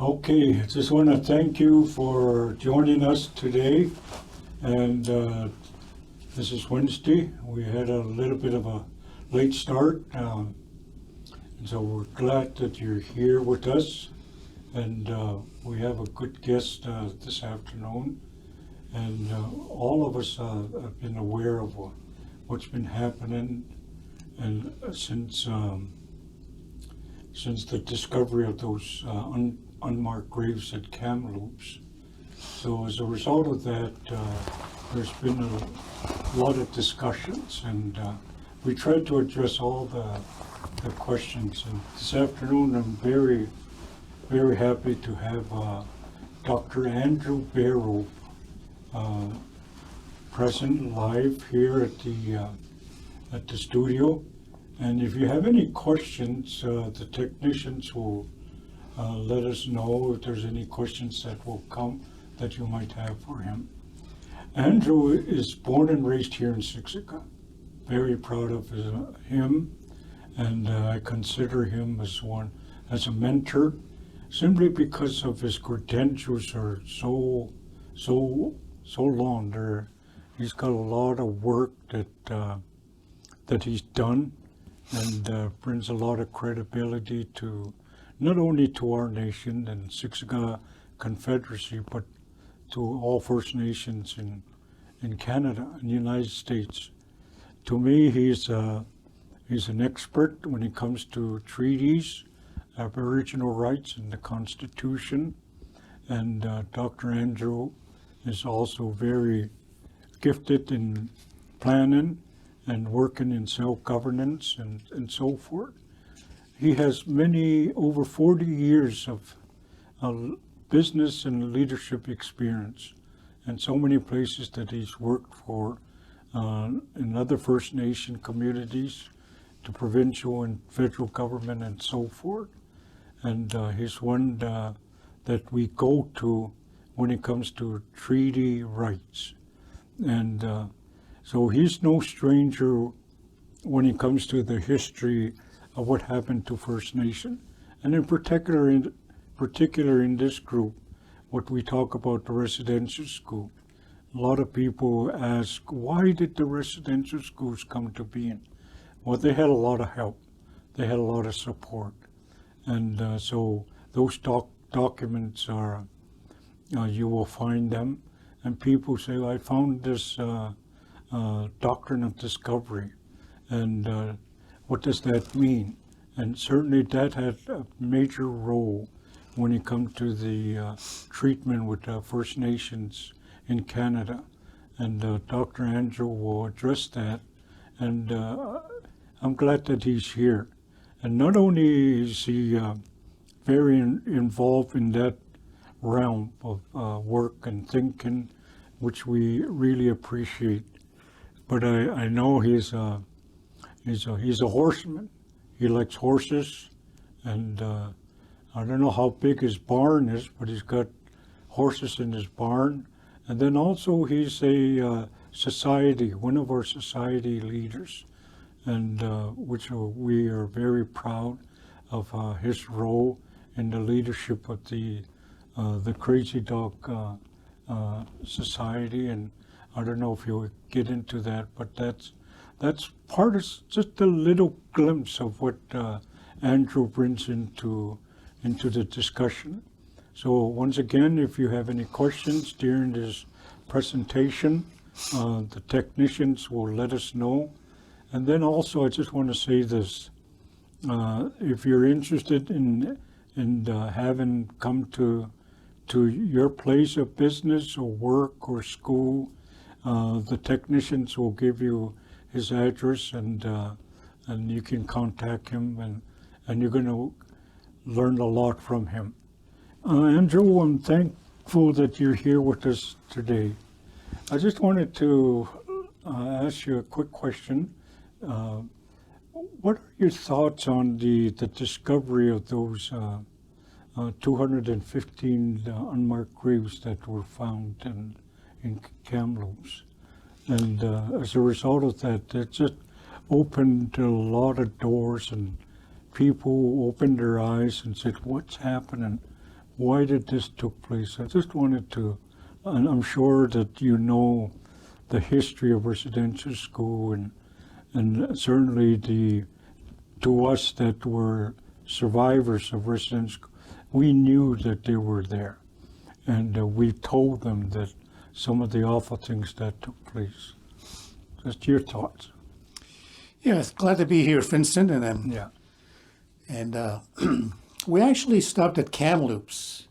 Okay, I just want to thank you for joining us today. And this is Wednesday. We had a little bit of a late start. And so we're glad that you're here with us. And we have a good guest this afternoon. And all of us have been aware of what's been happening and since the discovery of those unmarked graves at Kamloops. So as a result of that, there's been a lot of discussions, and we tried to address all the questions. And this afternoon, I'm very, very happy to have Dr. Andrew Barrow present live here at the studio. And if you have any questions, the technicians will let us know if there's any questions that will come that you might have for him. Andrew is born and raised here in Siksika. Very proud of him, and I consider him as a mentor, simply because of his credentials are so long. He's got a lot of work that he's done, and brings a lot of credibility to not only to our nation and Siksika Confederacy, but to all First Nations in Canada and the United States. To me, he's an expert when it comes to treaties, Aboriginal rights, and the Constitution. And Dr. Andrew is also very gifted in planning and working in self-governance and so forth. He has over 40 years of business and leadership experience, and so many places that he's worked for in other First Nation communities, to provincial and federal government and so forth. And he's one that we go to when it comes to treaty rights. And so he's no stranger when it comes to the history of what happened to First Nation. And in particular in this group, what we talk about the residential school. A lot of people ask, why did the residential schools come to being? Well, they had a lot of help. They had a lot of support. And so those documents are, you will find them. And people say, I found this doctrine of discovery. And what does that mean? And certainly that had a major role when it comes to the treatment with First Nations in Canada. And Dr. Andrew will address that. And I'm glad that he's here. And not only is he very involved in that realm of work and thinking, which we really appreciate, but I know he's a horseman. He likes horses, and I don't know how big his barn is, but he's got horses in his barn. And then also he's one of our society leaders, and which we are very proud of his role in the leadership of the Crazy Dog Society. And I don't know if you'll get into that, but that's part of just a little glimpse of what Andrew brings into the discussion. So once again, if you have any questions during this presentation, the technicians will let us know. And then also, I just want to say this: if you're interested in having come to your place of business or work or school, the technicians will give you his address, and you can contact him, and you're going to learn a lot from him. Andrew, I'm thankful that you're here with us today. I just wanted to ask you a quick question. What are your thoughts on the discovery of those 215 unmarked graves that were found in Kamloops? And as a result of that, it just opened a lot of doors, and people opened their eyes and said, what's happening? why did this took place? I just wanted to, and I'm sure that you know the history of residential school, and certainly to us that were survivors of residential school, we knew that they were there. And we told them that some of the awful things that took place. Just your thoughts. Yes, glad to be here, Vincent. Yeah. And we actually stopped at Kamloops,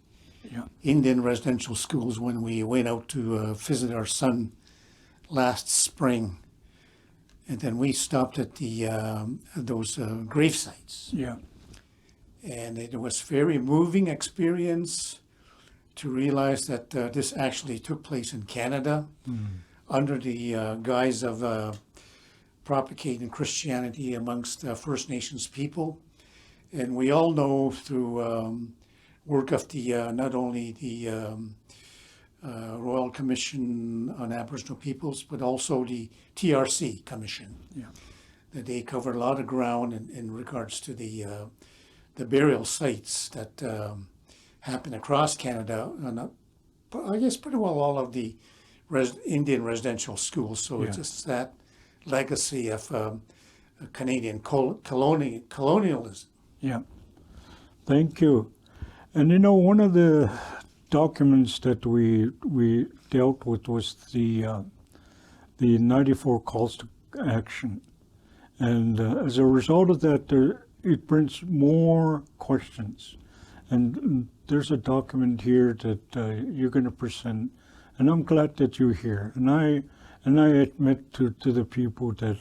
Yeah. Indian residential schools, when we went out to visit our son last spring. And then we stopped at those grave sites. Yeah. And it was a very moving experience to realize that this actually took place in Canada under the guise of propagating Christianity amongst First Nations people. And we all know through work of the not only the Royal Commission on Aboriginal Peoples, but also the TRC Commission, that they covered a lot of ground in regards to the burial sites that happen across Canada, and I guess pretty well all of the Indian residential schools. So it's just that legacy of Canadian colonialism. Yeah. Thank you. And you know, one of the documents that we dealt with was the 94 calls to action. And as a result of that, it brings more questions. And there's a document here that you're going to present, and I'm glad that you're here. And I admit to the people that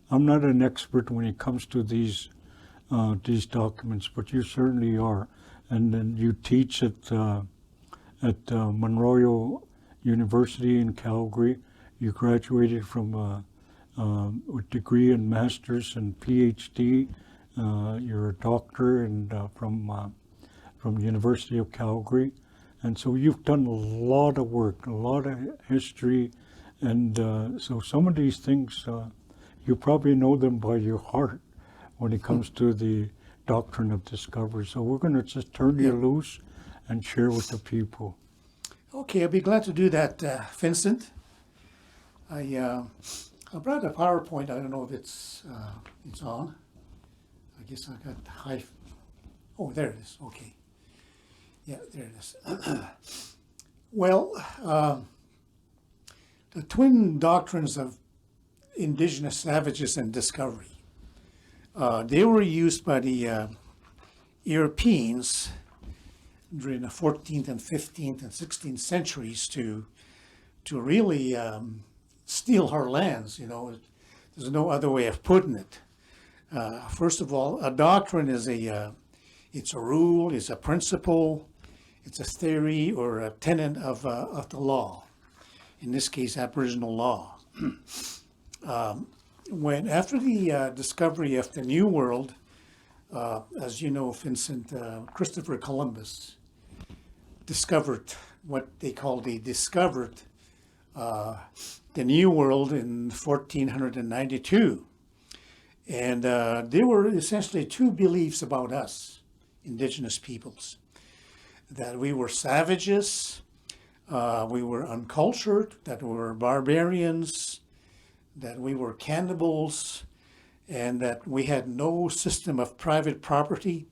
I'm not an expert when it comes to these documents, but you certainly are. And then you teach at Memorial University in Calgary. You graduated from a degree and master's and PhD. You're a doctor and from the University of Calgary. And so you've done a lot of work, a lot of history. And so some of these things, you probably know them by your heart when it comes to the doctrine of discovery. So we're going to just turn you loose and share with the people. Okay, I'll be glad to do that, Vincent. I brought a PowerPoint. I don't know if it's on. I guess I got high. Oh, there it is. Okay. Yeah, there it is. Well, the twin doctrines of indigenous savages and discovery, they were used by the Europeans during the 14th and 15th and 16th centuries to really steal our lands. You know, there's no other way of putting it. First of all, a doctrine is it's a rule, it's a principle, it's a theory or a tenet of the law. In this case, Aboriginal law. When after the discovery of the New World, as you know, Vincent, Christopher Columbus discovered what they called the New World in 1492. And there were essentially two beliefs about us, indigenous peoples, that we were savages, we were uncultured, that we were barbarians, that we were cannibals, and that we had no system of private property.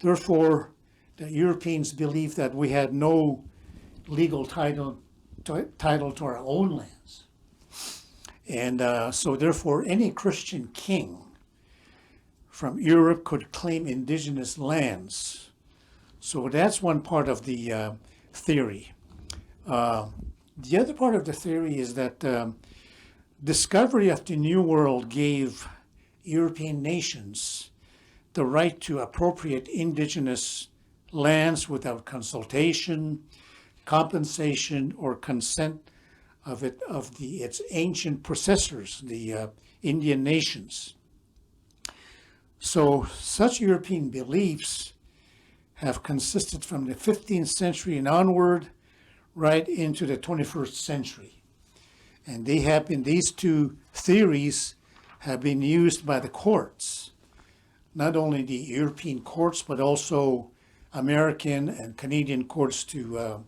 Therefore, the Europeans believed that we had no legal title to our own lands. And so therefore, any Christian king from Europe could claim indigenous lands. So that's one part of the theory. The other part of the theory is that discovery of the New World gave European nations the right to appropriate indigenous lands without consultation, compensation, or consent of its ancient possessors, the Indian nations. So such European beliefs have consisted from the 15th century and onward right into the 21st century. And these two theories have been used by the courts, not only the European courts, but also American and Canadian courts to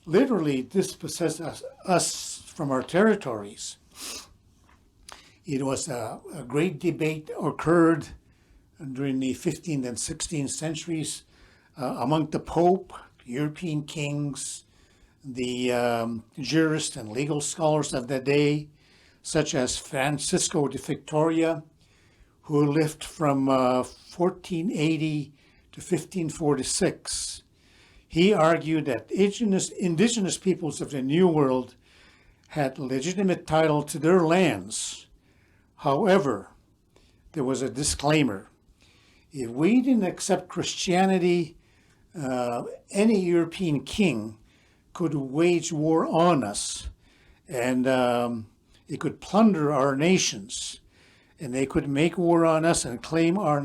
literally dispossess us from our territories. It was a great debate occurred during the 15th and 16th centuries among the Pope, European kings, the jurists and legal scholars of the day, such as Francisco de Victoria, who lived from 1480 to 1546. He argued that indigenous peoples of the New World had legitimate title to their lands. However, there was a disclaimer. If we didn't accept Christianity, any European king could wage war on us, and it could plunder our nations, and they could make war on us and claim our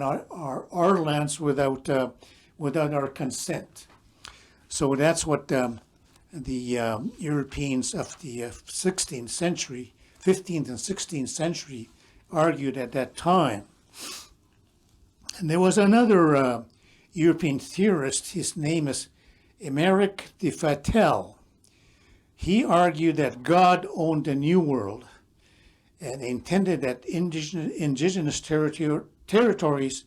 lands without our consent. So that's what the Europeans of the 16th century, 15th and 16th century argued at that time. And there was another European theorist, his name is Emeric de Fattel. He argued that God owned the New World and intended that indigenous territories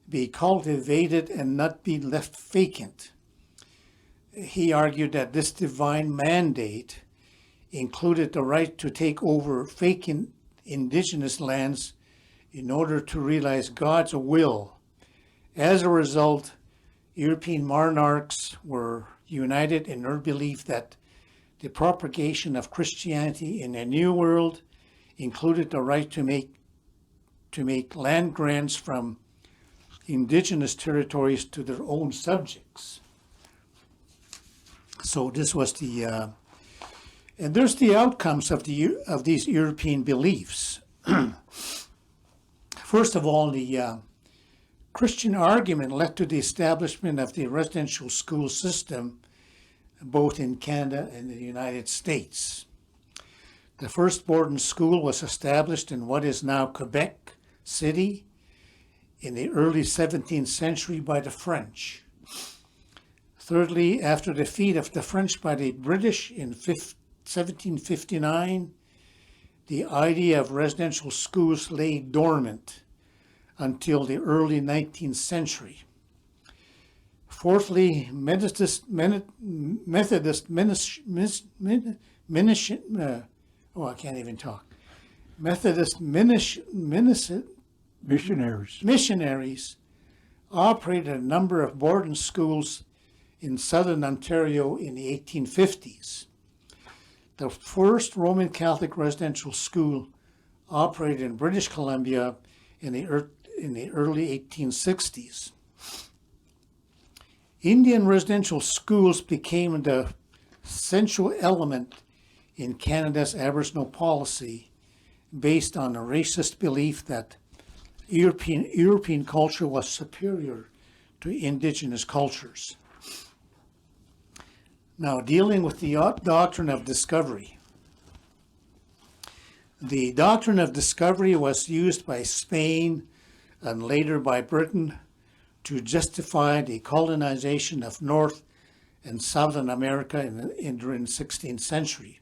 be cultivated and not be left vacant. He argued that this divine mandate included the right to take over vacant indigenous lands in order to realize God's will. As a result, European monarchs were united in their belief that the propagation of Christianity in the New World included the right to make land grants from indigenous territories to their own subjects. So this was the, and there's the outcomes of these European beliefs. First of all, the Christian argument led to the establishment of the residential school system, both in Canada and the United States. The first boarding school was established in what is now Quebec City in the early 17th century by the French. Thirdly, after the defeat of the French by the British in 1759, the idea of residential schools lay dormant until the early 19th century. Fourthly, Methodist missionaries operated a number of boarding schools in southern Ontario in the 1850s. The first Roman Catholic residential school operated in British Columbia in the early 1860s. Indian residential schools became the central element in Canada's Aboriginal policy, based on a racist belief that European culture was superior to Indigenous cultures. Now, dealing with the doctrine of discovery. The doctrine of discovery was used by Spain and later by Britain to justify the colonization of North and Southern America during the 16th century.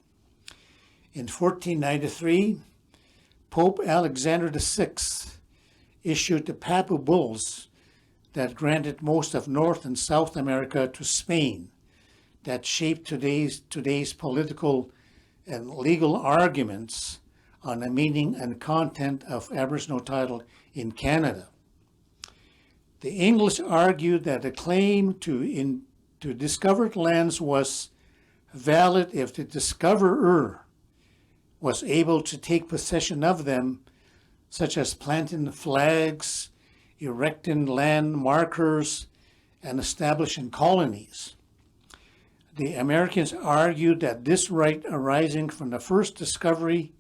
In 1493, Pope Alexander VI issued the Papal Bulls that granted most of North and South America to Spain, that shaped today's political and legal arguments on the meaning and content of Aboriginal title in Canada. The English argued that the claim to discovered lands was valid if the discoverer was able to take possession of them, such as planting flags, erecting land markers, and establishing colonies. The Americans argued that this right arising from the first discovery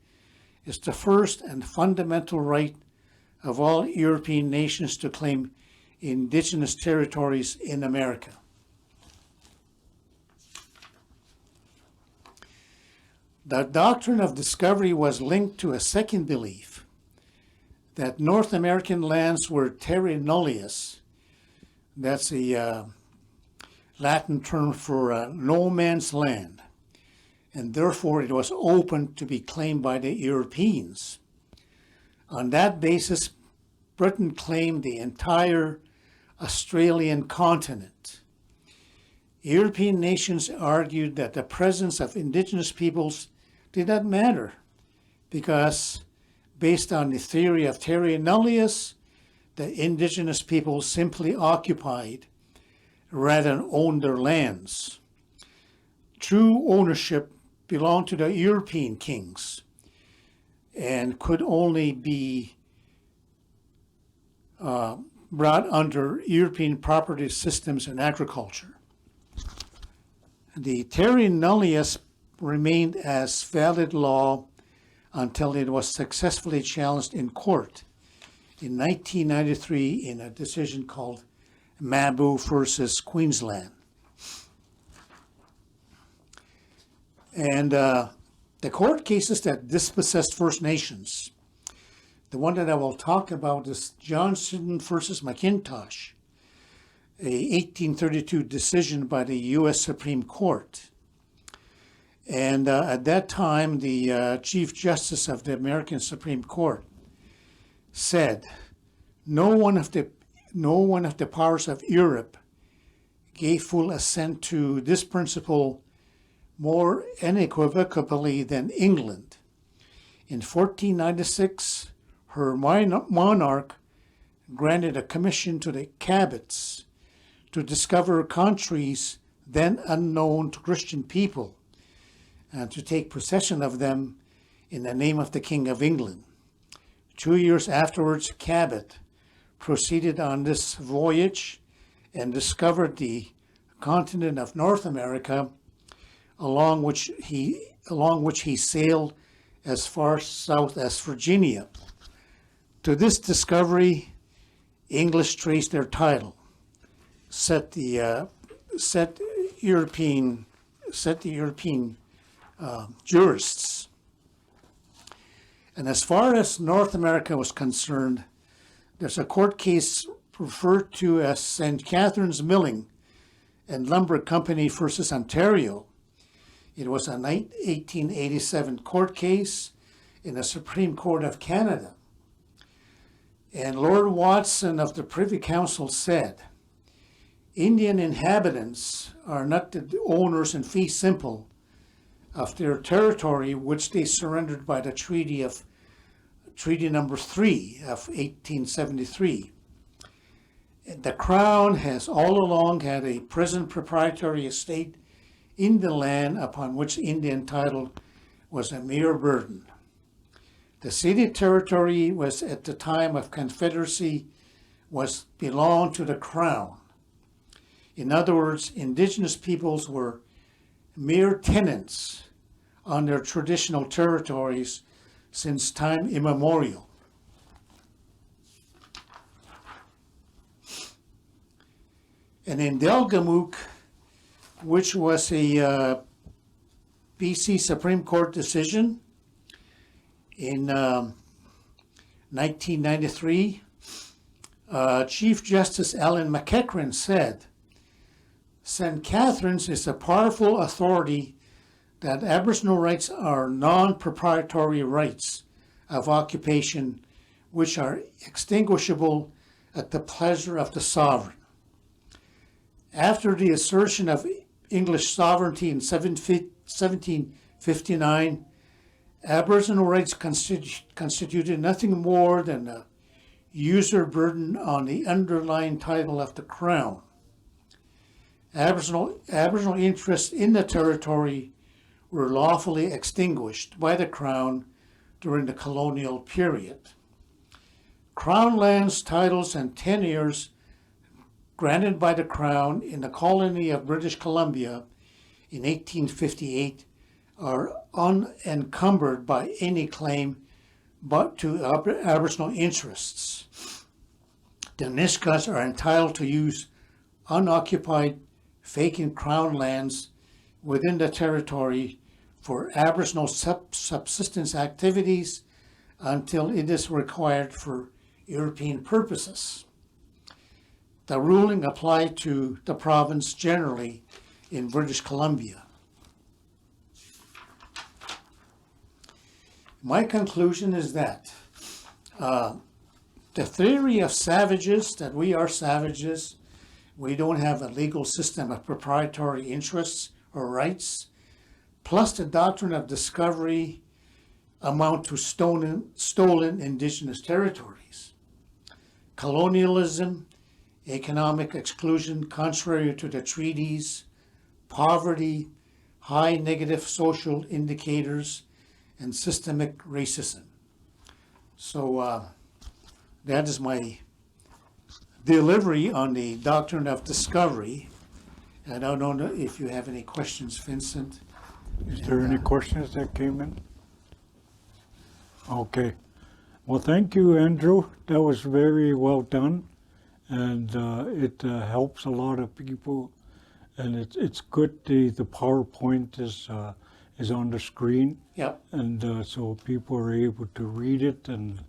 is the first and fundamental right of all European nations to claim indigenous territories in America. The doctrine of discovery was linked to a second belief, that North American lands were terra nullius, That's a Latin term for no man's land, and therefore it was open to be claimed by the Europeans. On that basis, Britain claimed the entire Australian continent. European nations argued that the presence of indigenous peoples did not matter because, based on the theory of terra nullius, the indigenous peoples simply occupied rather than owned their lands. True ownership belonged to the European kings and could only be brought under European property systems and agriculture. The terra nullius remained as valid law until it was successfully challenged in court in 1993 in a decision called Mabou versus Queensland. And the court cases that dispossessed First Nations, the one that I will talk about is Johnson versus McIntosh, a 1832 decision by the U.S. Supreme Court. And at that time, the Chief Justice of the American Supreme Court said, no one of the powers of Europe gave full assent to this principle more unequivocally than England. In 1496, her monarch granted a commission to the Cabots to discover countries then unknown to Christian people and to take possession of them in the name of the King of England. 2 years afterwards, Cabot proceeded on this voyage and discovered the continent of North America, along which he sailed as far south as Virginia. To this discovery, English traced their title, set European jurists. And as far as North America was concerned, there's a court case referred to as St. Catharines Milling and Lumber Company versus Ontario. It was a 1887 court case in the Supreme Court of Canada. And Lord Watson of the Privy Council said, Indian inhabitants are not the owners in fee simple of their territory, which they surrendered by the Treaty number 3 of 1873. The Crown has all along had a present proprietary estate in the land upon which Indian title was a mere burden. The ceded territory was at the time of Confederacy belonged to the Crown. In other words, indigenous peoples were mere tenants on their traditional territories since time immemorial. And in Delgamuukw, which was a BC Supreme Court decision in 1993, Chief Justice Alan McEachran said, St. Catharines is a powerful authority that Aboriginal rights are non-proprietary rights of occupation which are extinguishable at the pleasure of the sovereign. After the assertion of English sovereignty in 1759, Aboriginal rights constituted nothing more than a user burden on the underlying title of the Crown. Aboriginal interests in the territory were lawfully extinguished by the Crown during the colonial period. Crown lands, titles, and tenures granted by the Crown in the colony of British Columbia in 1858 are unencumbered by any claim but to Aboriginal interests. The Nisga'a are entitled to use unoccupied vacant Crown lands within the territory for Aboriginal subsistence activities until it is required for European purposes. the ruling applied to the province generally in British Columbia. My conclusion is that the theory of savages, that we are savages, we don't have a legal system of proprietary interests or rights, plus the doctrine of discovery amount to stolen indigenous territories. Colonialism, economic exclusion contrary to the treaties, poverty, high negative social indicators, and systemic racism. So that is my delivery on the doctrine of discovery. And I don't know if you have any questions, Vincent. Is there any questions that came in? Okay. Well, thank you, Andrew. That was very well done, and it helps a lot of people. And it's good. The PowerPoint is on the screen, Yep. and so people are able to read it, and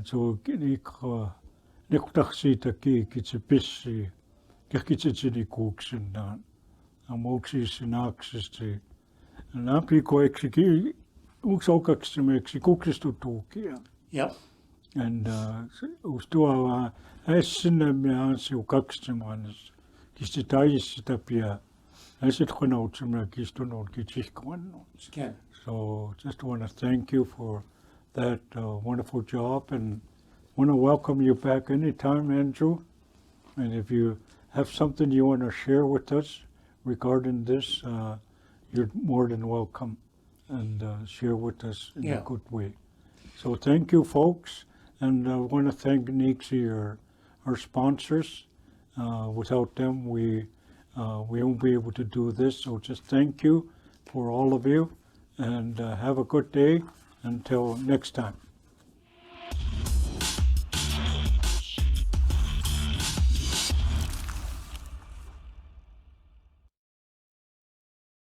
so nekutaxita ki pissi kakitsini kuuksin naan amoksi sinaksisti napi ko eksiki uksokaksimeksi kuuksistu tuukia. Yep. And ustua essina miansi ukaksimanis kistitais tapia esit konautsima kistunol kichikwan. Ken. So just want to thank you for that wonderful job, and want to welcome you back anytime, Andrew. And if you have something you want to share with us regarding this, you're more than welcome, and share with us in a good way. So thank you, folks, and I want to thank Nixie, our sponsors. Without them, we won't be able to do this. So just thank you for all of you, and have a good day until next time.